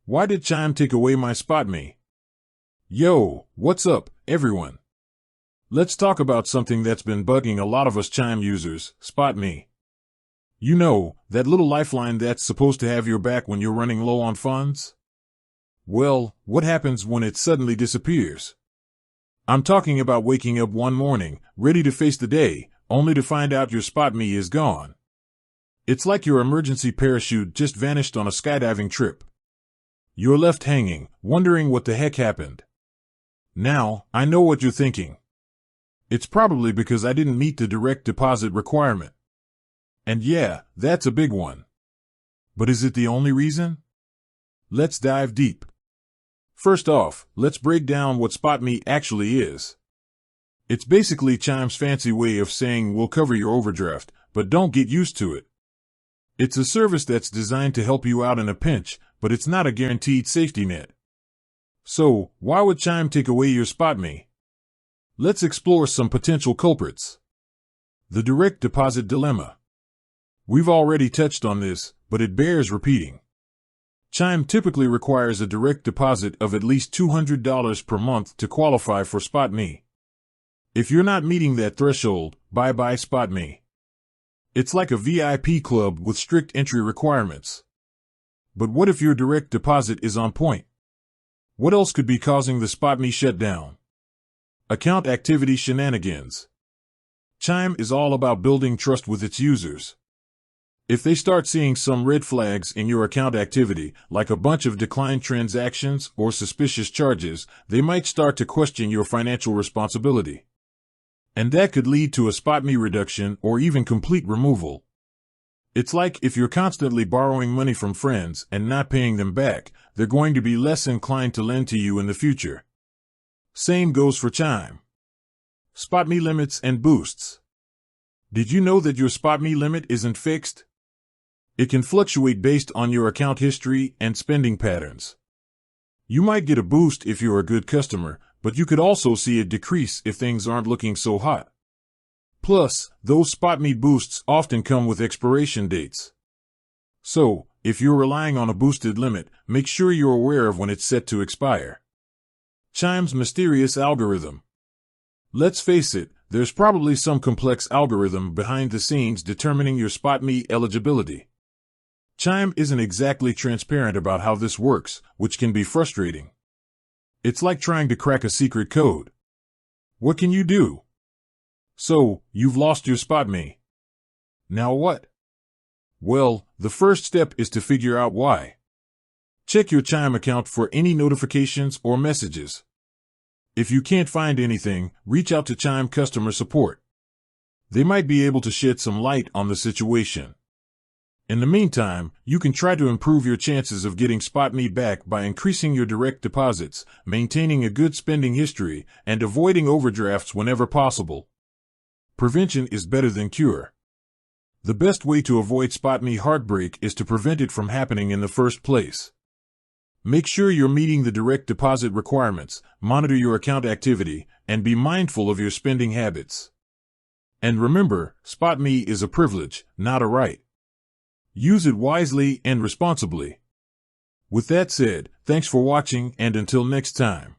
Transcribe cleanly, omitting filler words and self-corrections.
Why did Chime take away my SpotMe? Yo, what's up, everyone? Let's talk about something that's been bugging a lot of us Chime users, SpotMe. You know, that little lifeline that's supposed to have your back when you're running low on funds? Well, what happens when it suddenly disappears? I'm talking about waking up one morning, ready to face the day, only to find out your SpotMe is gone. It's like your emergency parachute just vanished on a skydiving trip. You're left hanging, wondering what the heck happened. Now, I know what you're thinking. It's probably because I didn't meet the direct deposit requirement. And yeah, that's a big one. But is it the only reason? Let's dive deep. First off, let's break down what SpotMe actually is. It's basically Chime's fancy way of saying we'll cover your overdraft, but don't get used to it. It's a service that's designed to help you out in a pinch, but it's not a guaranteed safety net. So, why would Chime take away your SpotMe? Let's explore some potential culprits. The direct deposit dilemma. We've already touched on this, but it bears repeating. Chime typically requires a direct deposit of at least $200 per month to qualify for SpotMe. If you're not meeting that threshold, bye-bye SpotMe. It's like a VIP club with strict entry requirements. But what if your direct deposit is on point? What else could be causing the SpotMe shutdown? Account activity shenanigans. Chime is all about building trust with its users. If they start seeing some red flags in your account activity, like a bunch of declined transactions or suspicious charges, they might start to question your financial responsibility. And that could lead to a SpotMe reduction or even complete removal. It's like if you're constantly borrowing money from friends and not paying them back, they're going to be less inclined to lend to you in the future. Same goes for Chime. SpotMe limits and boosts. Did you know that your SpotMe limit isn't fixed? It can fluctuate based on your account history and spending patterns. You might get a boost if you're a good customer, but you could also see a decrease if things aren't looking so hot. Plus, those SpotMe boosts often come with expiration dates. So, if you're relying on a boosted limit, make sure you're aware of when it's set to expire. Chime's mysterious algorithm. Let's face it, there's probably some complex algorithm behind the scenes determining your SpotMe eligibility. Chime isn't exactly transparent about how this works, which can be frustrating. It's like trying to crack a secret code. What can you do? So, you've lost your SpotMe. Now what? Well, the first step is to figure out why. Check your Chime account for any notifications or messages. If you can't find anything, reach out to Chime customer support. They might be able to shed some light on the situation. In the meantime, you can try to improve your chances of getting SpotMe back by increasing your direct deposits, maintaining a good spending history, and avoiding overdrafts whenever possible. Prevention is better than cure. The best way to avoid SpotMe heartbreak is to prevent it from happening in the first place. Make sure you're meeting the direct deposit requirements, monitor your account activity, and be mindful of your spending habits. And remember, SpotMe is a privilege, not a right. Use it wisely and responsibly. With that said, thanks for watching, and until next time.